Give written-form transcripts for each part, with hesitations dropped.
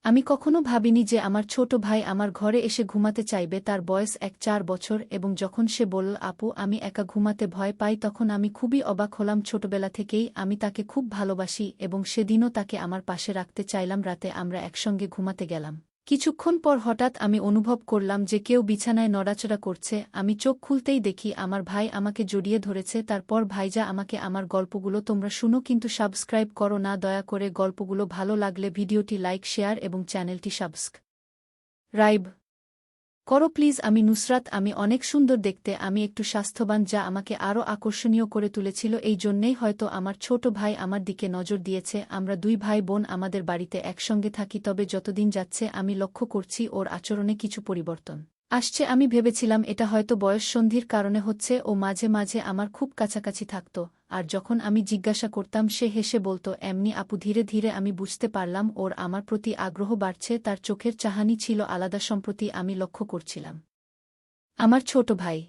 আমি কখনো ভাবিনি যে আমার ছোট ভাই আমার ঘরে এসে ঘুমাতে চাইবে। তার বয়স ৪ বছর এবং যখন সে বলল, আপু আমি একা ঘুমাতে ভয় পাই, তখন আমি খুবই অবাক হলাম। ছোটবেলা থেকেই আমি তাকে খুব ভালোবাসি এবং সেদিনও তাকে আমার পাশে রাখতে চাইলাম। রাতে আমরা একসঙ্গে ঘুমাতে গেলাম। কিছুক্ষণ পর হঠাৎ আমি অনুভব করলাম যে কেউ বিছানায় নড়াচড়া করছে। আমি চোখ খুলতেই দেখি আমার ভাই আমাকে জড়িয়ে ধরেছে। তারপর ভাইজা আমাকে আমার গল্পগুলো তোমরা শুনো, কিন্তু সাবস্ক্রাইব করো না দয়া করে। গল্পগুলো ভালো লাগলে ভিডিওটি লাইক, শেয়ার এবং চ্যানেলটি সাবস্ক্রাইব করো প্লিজ। আমি নুসরাত, আমি অনেক সুন্দর দেখতে, আমি একটু স্বাস্থ্যবান, যা আমাকে আরও আকর্ষণীয় করে তুলেছিল। এই জন্যেই হয়তো আমার ছোট ভাই আমার দিকে নজর দিয়েছে। আমরা দুই ভাই বোন আমাদের বাড়িতে একসঙ্গে থাকি, তবে যতদিন যাচ্ছে আমি লক্ষ্য করছি ওর আচরণে কিছু পরিবর্তন আসছে। আমি ভেবেছিলাম এটা হয়তো বয়ঃসন্ধির কারণে হচ্ছে। ও মাঝে মাঝে আমার খুব কাছাকাছি থাকত, আর যখন আমি জিজ্ঞাসা করতাম সে হেসে বলত এমনি আপু। ধীরে ধীরে আমি বুঝতে পারলাম ওর আমার প্রতি আগ্রহ বাড়ছে। তার চোখের চাহনি ছিল আলাদা। সম্প্রতি আমি লক্ষ্য করছিলাম আমার ছোট ভাই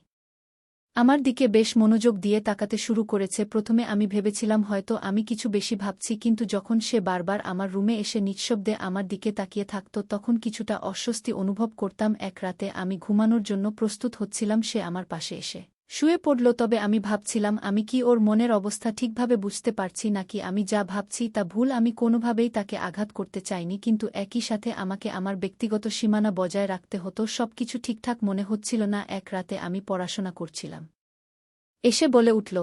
আমার দিকে বেশ মনোযোগ দিয়ে তাকাতে শুরু করেছে। প্রথমে আমি ভেবেছিলাম হয়তো আমি কিছু বেশি ভাবছি, কিন্তু যখন সে বারবার আমার রুমে এসে নিঃশব্দে আমার দিকে তাকিয়ে থাকত তখন কিছুটা অস্বস্তি অনুভব করতাম। এক রাতে আমি ঘুমানোর জন্য প্রস্তুত হচ্ছিলাম, সে আমার পাশে এসে শুয়ে পড়ল। তবে আমি ভাবছিলাম আমি কি ওর মনের অবস্থা ঠিকভাবে বুঝতে পারছি নাকি আমি যা ভাবছি তা ভুল। আমি কোনোভাবেই তাকে আঘাত করতে চাইনি, কিন্তু একই সাথে আমাকে আমার ব্যক্তিগত সীমানা বজায় রাখতে হতো। সবকিছু ঠিকঠাক মনে হচ্ছিল না। এক রাতে আমি পড়াশোনা করছিলাম, এসে বলে উঠল,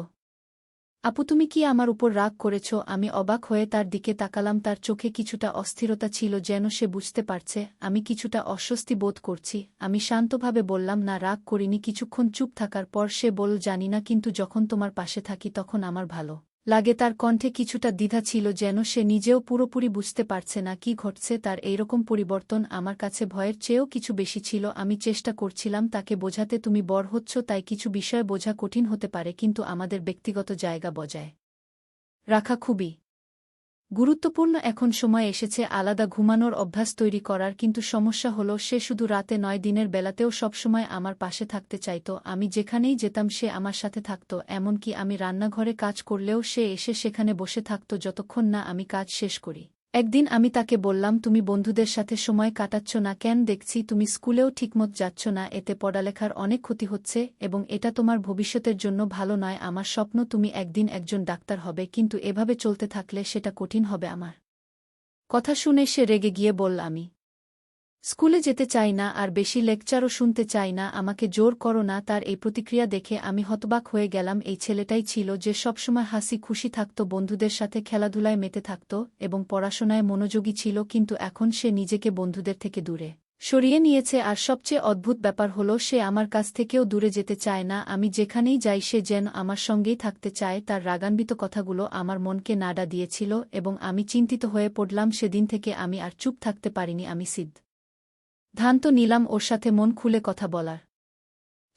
আপু তুমি কি আমার উপর রাগ করেছ? আমি অবাক হয়ে তার দিকে তাকালাম। তার চোখে কিছুটা অস্থিরতা ছিল, যেন সে বুঝতে পারছে আমি কিছুটা অস্বস্তি বোধ করছি। আমি শান্তভাবে বললাম, না রাগ করিনি। কিছুক্ষণ চুপ থাকার পর সে বলল, জানি না, কিন্তু যখন তোমার পাশে থাকি তখন আমার ভালো লাগে। তার কণ্ঠে কিছুটা দ্বিধা ছিল, যেন সে নিজেও পুরোপুরি বুঝতে পারছে না কি ঘটছে। তার এইরকম পরিবর্তন আমার কাছে ভয়ের চেয়েও কিছু বেশি ছিল। আমি চেষ্টা করছিলাম তাকে বোঝাতে, তুমি বড় হচ্ছ তাই কিছু বিষয় বোঝা কঠিন হতে পারে, কিন্তু আমাদের ব্যক্তিগত জায়গা বজায় রাখা খুবই গুরুত্বপূর্ণ। এখন সময় এসেছে আলাদা ঘুমানোর অভ্যাস তৈরি করার। কিন্তু সমস্যা হলো সে শুধু রাতে নয়, দিনের বেলাতেও সবসময় আমার পাশে থাকতে চাইত। আমি যেখানেই যেতাম সে আমার সাথে থাকত। এমনকি আমি রান্নাঘরে কাজ করলেও সে এসে সেখানে বসে থাকত যতক্ষণ না আমি কাজ শেষ করি। একদিন আমি তাকে বললাম, তুমি বন্ধুদের সাথে সময় কাটাচ্ছ না কেন? দেখছি তুমি স্কুলেও ঠিকমত যাচ্ছ না, এতে পড়ালেখার অনেক ক্ষতি হচ্ছে এবং এটা তোমার ভবিষ্যতের জন্য ভালো নয়। আমার স্বপ্ন তুমি একদিন একজন ডাক্তার হবে, কিন্তু এভাবে চলতে থাকলে সেটা কঠিন হবে। আমার কথা শুনে সে রেগে গিয়ে বলল, আমি স্কুলে যেতে চাই না, আর বেশি লেকচারও শুনতে চাই না, আমাকে জোর করো না। তার এই প্রতিক্রিয়া দেখে আমি হতবাক হয়ে গেলাম। এই ছেলেটাই ছিল যে সবসময় হাসি খুশি থাকত, বন্ধুদের সাথে খেলাধুলায় মেতে থাকত এবং পড়াশোনায় মনোযোগী ছিল, কিন্তু এখন সে নিজেকে বন্ধুদের থেকে দূরে সরিয়ে নিয়েছে। আর সবচেয়ে অদ্ভুত ব্যাপার হলো সে আমার কাছ থেকেও দূরে যেতে চায় না। আমি যেখানেই যাই সে যেন আমার সঙ্গেই থাকতে চায়। তার রাগান্বিত কথাগুলো আমার মনকে নাড়া দিয়েছিল এবং আমি চিন্তিত হয়ে পড়লাম। সেদিন থেকে আমি আর চুপ থাকতে পারিনি। আমি সিদ্ধান্ত নিলাম ওর সাথে মন খুলে কথা বলার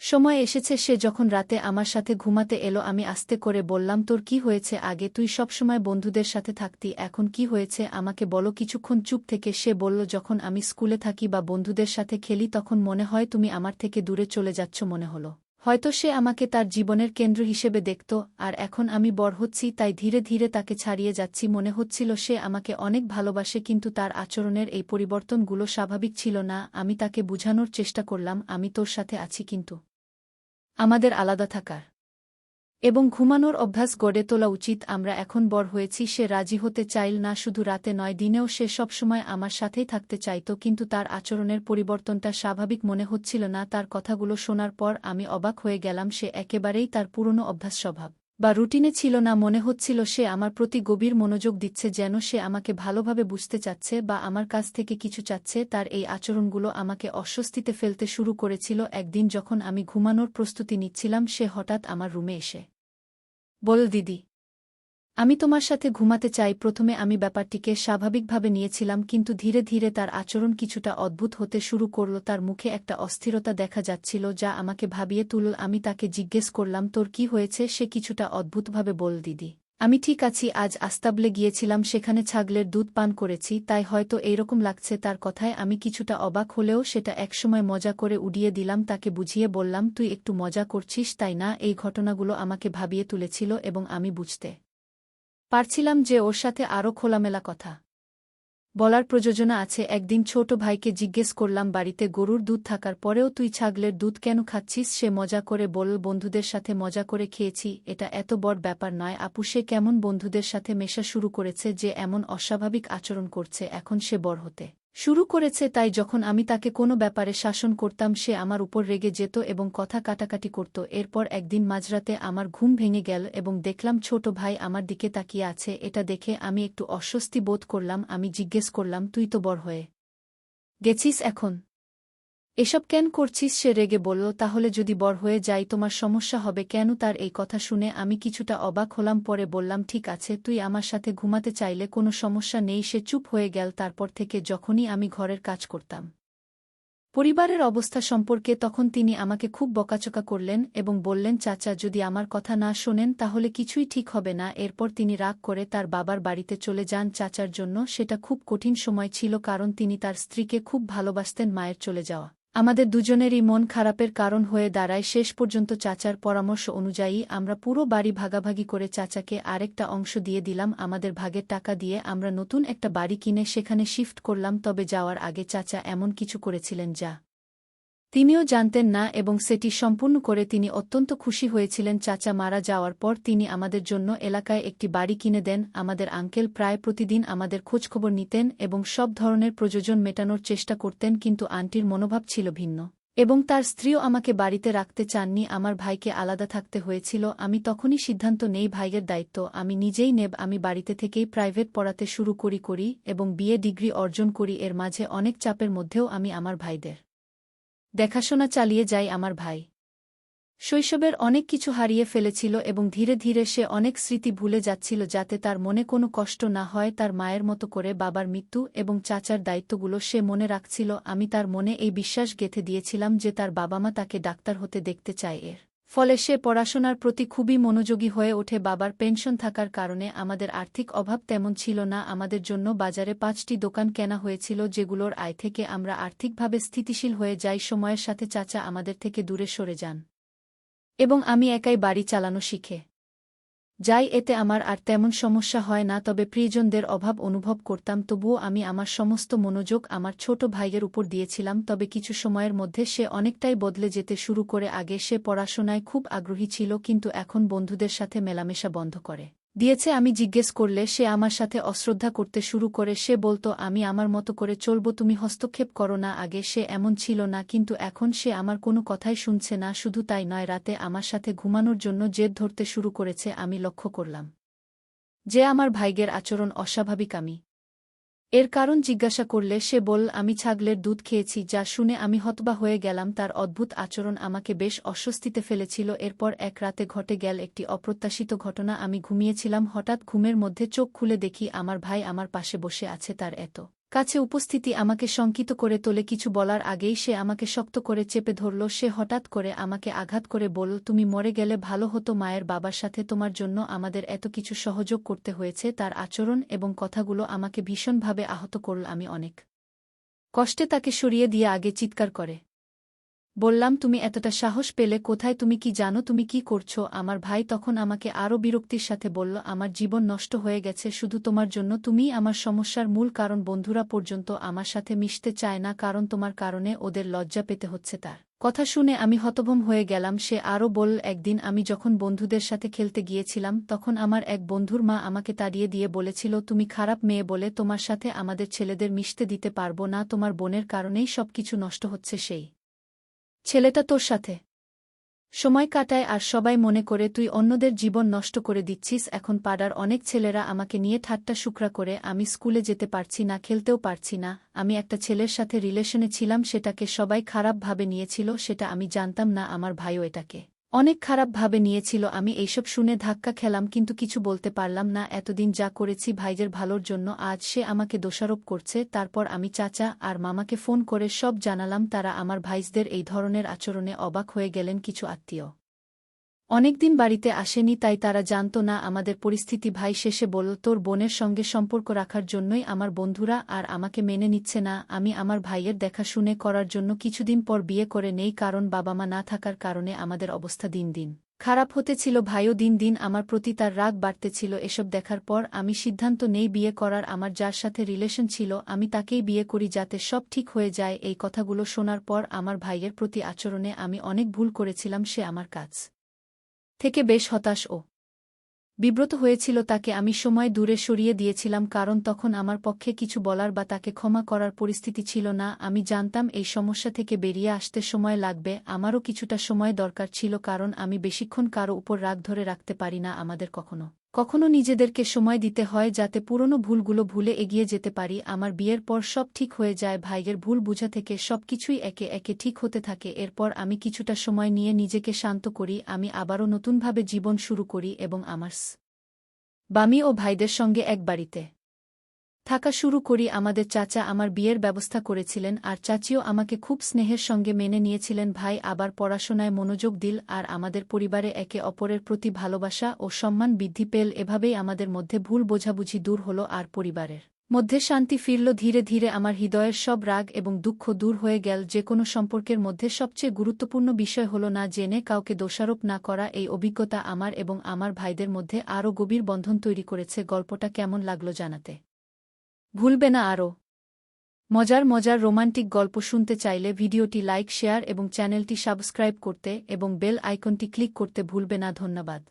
সময় এসেছে। সে যখন রাতে আমার সাথে ঘুমাতে এলো আমি আস্তে করে বললাম, তোর কি হয়েছে? আগে তুই সবসময় বন্ধুদের সাথে থাকতি, এখন কি হয়েছে আমাকে বলো। কিছুক্ষণ চুপ থেকে সে বলল, যখন আমি স্কুলে থাকি বা বন্ধুদের সাথে খেলি তখন মনে হয় তুমি আমার থেকে দূরে চলে যাচ্ছ। মনে হলো হয়তো সে আমাকে তার জীবনের কেন্দ্র হিসেবে দেখত, আর এখন আমি বড় হচ্ছি তাই ধীরে ধীরে তাকে ছাড়িয়ে যাচ্ছি। মনে হচ্ছিল সে আমাকে অনেক ভালোবাসে, কিন্তু তার আচরণের এই পরিবর্তনগুলো স্বাভাবিক ছিল না। আমি তাকে বুঝানোর চেষ্টা করলাম, আমি তোর সাথে আছি, কিন্তু আমাদের আলাদা থাকার এবং ঘুমানোর অভ্যাস গড়ে তোলা উচিত। আমরা এখন বড় হয়েছি। সে রাজি হতে চাইল না। শুধু রাতে নয়, দিনেও সে সবসময় আমার সাথেই থাকতে চাইত, কিন্তু তার আচরণের পরিবর্তনটা স্বাভাবিক মনে হচ্ছিল না। তার কথাগুলো শোনার পর আমি অবাক হয়ে গেলাম। সে একেবারেই তার পুরনো অভ্যাস, স্বভাব বা রুটিনে ছিল না। মনে হচ্ছিল সে আমার প্রতি গভীর মনোযোগ দিচ্ছে, যেন সে আমাকে ভালোভাবে বুঝতে চাচ্ছে বা আমার কাছ থেকে কিছু চাচ্ছে। তার এই আচরণগুলো আমাকে অস্বস্তিতে ফেলতে শুরু করেছিল। একদিন যখন আমি ঘুমানোর প্রস্তুতি নিচ্ছিলাম সে হঠাৎ আমার রুমে এসে বল, দিদি আমি তোমার সাথে ঘুমাতে চাই। প্রথমে আমি ব্যাপারটিকে স্বাভাবিকভাবে নিয়েছিলাম, কিন্তু ধীরে ধীরে তার আচরণ কিছুটা অদ্ভুত হতে শুরু করল। তার মুখে একটা অস্থিরতা দেখা যাচ্ছিল যা আমাকে ভাবিয়ে তুলল। আমি তাকে জিজ্ঞেস করলাম, তোর কি হয়েছে? সে কিছুটা অদ্ভুতভাবে বল, দিদি আমি ঠিক আছি। আজ আস্তাবলে গিয়েছিলাম, সেখানে ছাগলের দুধ পান করেছি, তাই হয়তো এইরকম লাগছে। তার কথায় আমি কিছুটা অবাক হলেও সেটা একসময় মজা করে উড়িয়ে দিলাম। তাকে বুঝিয়ে বললাম, তুই একটু মজা করছিস তাই না? এই ঘটনাগুলো আমাকে ভাবিয়ে তুলেছিল এবং আমি বুঝতে পারছিলাম যে ওর সাথে আরও খোলামেলা কথা বলার প্রয়োজনা আছে। একদিন ছোট ভাইকে জিজ্ঞেস করলাম, বাড়িতে গরুর দুধ থাকার পরেও তুই ছাগলের দুধ কেন খাচ্ছিস? সে মজা করে বলল, বন্ধুদের সাথে মজা করে খেয়েছি, এটা এত বড় ব্যাপার নয় আপু। সে কেমন বন্ধুদের সাথে মেশা শুরু করেছে যে এমন অস্বাভাবিক আচরণ করছে, এখন সে বড় হতে শুরু করেছে, তাই যখন আমি তাকে কোনো ব্যাপারে শাসন করতাম সে আমার উপর রেগে যেত এবং কথা কাটাকাটি করত। এরপর একদিন মাঝরাতে আমার ঘুম ভেঙে গেল এবং দেখলাম ছোট ভাই আমার দিকে তাকিয়ে আছে। এটা দেখে আমি একটু অস্বস্তি বোধ করলাম। আমি জিজ্ঞেস করলাম, তুই তো বড় হয়ে গেছিস, এখন এসব কেন করছিস? সে রেগে বলল, তাহলে যদি বড় হয়ে যাই তোমার সমস্যা হবে কেন? তার এই কথা শুনে আমি কিছুটা অবাক হলাম। পরে বললাম, ঠিক আছে, তুই আমার সাথে ঘুমাতে চাইলে কোনো সমস্যা নেই। সে চুপ হয়ে গেল। তারপর থেকে যখনই আমি ঘরের কাজ করতাম পরিবারের অবস্থা সম্পর্কে, তখন তিনি আমাকে খুব বকাচকা করলেন এবং বললেন, চাচা যদি আমার কথা না শোনেন তাহলে কিছুই ঠিক হবে না। এরপর তিনি রাগ করে তার বাবার বাড়িতে চলে যান। চাচার জন্য সেটা খুব কঠিন সময় ছিল, কারণ তিনি তার স্ত্রীকে খুব ভালোবাসতেন। মায়ের চলে যাওয়া আমাদের দুজনেরই মন খারাপের কারণ হয়ে দাঁড়ায়। শেষ পর্যন্ত চাচার পরামর্শ অনুযায়ী আমরা পুরো বাড়ি ভাগাভাগি করে চাচাকে আরেকটা অংশ দিয়ে দিলাম। আমাদের ভাগের টাকা দিয়ে আমরা নতুন একটা বাড়ি কিনে সেখানে শিফট করলাম। তবে যাওয়ার আগে চাচা এমন কিছু করেছিলেন যা তিনিও জানতেন না, এবং সেটি সম্পূর্ণ করে তিনি অত্যন্ত খুশি হয়েছিলেন। চাচা মারা যাওয়ার পর তিনি আমাদের জন্য এলাকায় একটি বাড়ি কিনে দেন। আমাদের আঙ্কেল প্রায় প্রতিদিন আমাদের খোঁজখবর নিতেন এবং সব ধরনের প্রয়োজন মেটানোর চেষ্টা করতেন, কিন্তু আন্টির মনোভাব ছিল ভিন্ন এবং তার স্ত্রীও আমাকে বাড়িতে রাখতে চাননি। আমার ভাইকে আলাদা থাকতে হয়েছিল। আমি তখনই সিদ্ধান্ত নেই ভাইয়ের দায়িত্ব আমি নিজেই নেব। আমি বাড়িতে থেকেই প্রাইভেট পড়াতে শুরু করি এবং বিএ ডিগ্রি অর্জন করি। এর মাঝে অনেক চাপের মধ্যেও আমি আমার ভাইদের দেখাশোনা চালিয়ে যাই। আমার ভাই শৈশবের অনেক কিছু হারিয়ে ফেলেছিল এবং ধীরে ধীরে সে অনেক স্মৃতি ভুলে যাচ্ছিল, যাতে তার মনে কোনো কষ্ট না হয়। তার মায়ের মতো করে বাবার মৃত্যু এবং চাচার দায়িত্বগুলো সে মনে রাখছিল। আমি তার মনে এই বিশ্বাস গেঁথে দিয়েছিলাম যে তার বাবা মা তাকে ডাক্তার হতে দেখতে চায়। এর ফলে সে পড়াশোনার প্রতি খুবই মনোযোগী হয়ে ওঠে। বাবার পেনশন থাকার কারণে আমাদের আর্থিক অভাব তেমন ছিল না। আমাদের জন্য বাজারে 5টি দোকান কেনা হয়েছিল, যেগুলোর আয় থেকে আমরা আর্থিকভাবে স্থিতিশীল হয়ে যাই। সময়ের সাথে চাচা আমাদের থেকে দূরে সরে যান এবং আমি একাই বাড়ি চালানো শিখে যাই। এতে আমার আর তেমন সমস্যা হয় না, তবে প্রিয়জনদের অভাব অনুভব করতাম। তবুও আমি আমার সমস্ত মনোযোগ আমার ছোট ভাইয়ের উপর দিয়েছিলাম। তবে কিছু সময়ের মধ্যে সে অনেকটাই বদলে যেতে শুরু করে। আগে সে পড়াশোনায় খুব আগ্রহী ছিল, কিন্তু এখন বন্ধুদের সাথে মেলামেশা বন্ধ করে দিয়েছে। আমি জিজ্ঞেস করলে সে আমার সাথে অশ্রদ্ধা করতে শুরু করে। সে বলতো, আমি আমার মতো করে চলব, তুমি হস্তক্ষেপ করো না। আগে সে এমন ছিল না, কিন্তু এখন সে আমার কোনো কথাই শুনছে না। শুধু তাই নয়, রাতে আমার সাথে ঘুমানোর জন্য জেদ ধরতে শুরু করেছে। আমি লক্ষ্য করলাম যে আমার ভাইয়ের আচরণ অস্বাভাবিক। আমি এর কারণ জিজ্ঞাসা করলে সে বলল, আমি ছাগলের দুধ খেয়েছি। যা শুনে আমি হতবাক হয়ে গেলাম। তার অদ্ভুত আচরণ আমাকে বেশ অস্বস্তিতে ফেলেছিল। এরপর এক রাতে ঘটে গেল একটি অপ্রত্যাশিত ঘটনা। আমি ঘুমিয়েছিলাম, হঠাৎ ঘুমের মধ্যে চোখ খুলে দেখি আমার ভাই আমার পাশে বসে আছে। তার এত কাছে উপস্থিতি আমাকে শঙ্কিত করে তোলে। কিছু বলার আগেই সে আমাকে শক্ত করে চেপে ধরল। সে হঠাৎ করে আমাকে আঘাত করে বলল, তুমি মরে গেলে ভালো হতো। মায়ের বাবার সাথে তোমার জন্য আমাদের এত কিছু সহযোগ করতে হয়েছে। তার আচরণ এবং কথাগুলো আমাকে ভীষণভাবে আহত করল। আমি অনেক কষ্টে তাকে সরিয়ে দিয়ে আগে চিৎকার করে বললাম, তুমি এতটা সাহস পেলে কোথায়? তুমি কি জানো তুমি কি করছো? আমার ভাই তখন আমাকে আরও বিরক্তির সাথে বলল, আমার জীবন নষ্ট হয়ে গেছে শুধু তোমার জন্য। তুমিই আমার সমস্যার মূল কারণ। বন্ধুরা পর্যন্ত আমার সাথে মিশতে চায় না, কারণ তোমার কারণে ওদের লজ্জা পেতে হচ্ছে। তার কথা শুনে আমি হতভম্ব হয়ে গেলাম। সে আরও বলল, একদিন আমি যখন বন্ধুদের সাথে খেলতে গিয়েছিলাম তখন আমার এক বন্ধুর মা আমাকে তাড়িয়ে দিয়ে বলেছিল, তুমি খারাপ মেয়ে বলে তোমার সাথে আমাদের ছেলেদের মিশতে দিতে পারবো না। তোমার বোনের কারণেই সবকিছু নষ্ট হচ্ছে। সেই ছেলেটা তোর সাথে সময় কাটায় আর সবাই মনে করে তুই অন্যদের জীবন নষ্ট করে দিচ্ছিস। এখন পাড়ার অনেক ছেলেরা আমাকে নিয়ে ঠাট্টা শুকরা করে। আমি স্কুলে যেতে পারছি না, খেলতেও পারছি না। আমি একটা ছেলের সাথে রিলেশনে ছিলাম, সেটাকে সবাই খারাপভাবে নিয়েছিল। সেটা আমি জানতাম না, আমার ভাইও এটাকে অনেক খারাপভাবে নিয়েছিল। আমি এইসব শুনে ধাক্কা খেলাম, কিন্তু কিছু বলতে পারলাম না। এতদিন যা করেছি ভাইদের ভালোর জন্য, আজ সে আমাকে দোষারোপ করছে। তারপর আমি চাচা আর মামাকে ফোন করে সব জানালাম। তারা আমার ভাইদের এই ধরনের আচরণে অবাক হয়ে গেলেন। কিছু আত্মীয় অনেকদিন বাড়িতে আসেনি, তাই তারা জানত না আমাদের পরিস্থিতি। ভাই শেষে বলল, তোর বোনের সঙ্গে সম্পর্ক রাখার জন্যই আমার বন্ধুরা আর আমাকে মেনে নিচ্ছে না। আমি আমার ভাইয়ের দেখাশুনে করার জন্য কিছুদিন পর বিয়ে করে নেই, কারণ বাবা মা না থাকার কারণে আমাদের অবস্থা দিন দিন খারাপ হতেছিল ভাইও দিন দিন আমার প্রতি তার রাগ বাড়তেছিল। এসব দেখার পর আমি সিদ্ধান্ত নেই বিয়ে করার। আমার যার সাথে রিলেশন ছিল আমি তাকেই বিয়ে করি যাতে সব ঠিক হয়ে যায়। এই কথাগুলো শোনার পর আমার ভাইয়ের প্রতি আচরণে আমি অনেক ভুল করেছিলাম। সে আমার কাছ থেকে বেশ হতাশ ও বিব্রত হয়েছিল। তাকে আমি সময় দূরে সরিয়ে দিয়েছিলাম কারণ তখন আমার পক্ষে কিছু বলার বা তাকে ক্ষমা করার পরিস্থিতি ছিল না। আমি জানতাম এই সমস্যা থেকে বেরিয়ে আসতে সময় লাগবে। আমারও কিছুটা সময় দরকার ছিল কারণ আমি বেশিক্ষণ কারো উপর রাগ ধরে রাখতে পারি না। আমাদের কখনো কখনো নিজেদেরকে সময় দিতে হয় যাতে পুরনো ভুলগুলো ভুলে এগিয়ে যেতে পারি। আমার বিয়ের পর সব ঠিক হয়ে যায়। ভাইয়ের ভুল বুঝা থেকে সবকিছুই একে একে ঠিক হতে থাকে। এরপর আমি কিছুটা সময় নিয়ে নিজেকে শান্ত করি। আমি আবারও নতুনভাবে জীবন শুরু করি এবং আমার বামি ও ভাইদের সঙ্গে এক বাড়িতে থাকা শুরু করি। আমাদের চাচা আমার বিয়ের ব্যবস্থা করেছিলেন আর চাচিও আমাকে খুব স্নেহের সঙ্গে মেনে নিয়েছিলেন। ভাই আবার পড়াশোনায় মনোযোগ দিল আর আমাদের পরিবারে একে অপরের প্রতি ভালোবাসা ও সম্মান বৃদ্ধি পেল। এভাবেই আমাদের মধ্যে ভুল বোঝাবুঝি দূর হল আর পরিবারের মধ্যে শান্তি ফিরল। ধীরে ধীরে আমার হৃদয়ের সব রাগ এবং দুঃখ দূর হয়ে গেল। যে কোনো সম্পর্কের মধ্যে সবচেয়ে গুরুত্বপূর্ণ বিষয় হল না জেনে কাউকে দোষারোপ না করা। এই অভিজ্ঞতা আমার এবং আমার ভাইদের মধ্যে আরও গভীর বন্ধন তৈরি করেছে। গল্পটা কেমন লাগলো জানাতে ভুলবে না। আরও মজার মজার রোমান্টিক গল্প শুনতে চাইলে ভিডিওটি লাইক, শেয়ার এবং চ্যানেলটি সাবস্ক্রাইব করতে এবং বেল আইকনটি ক্লিক করতে ভুলবে না। ধন্যবাদ।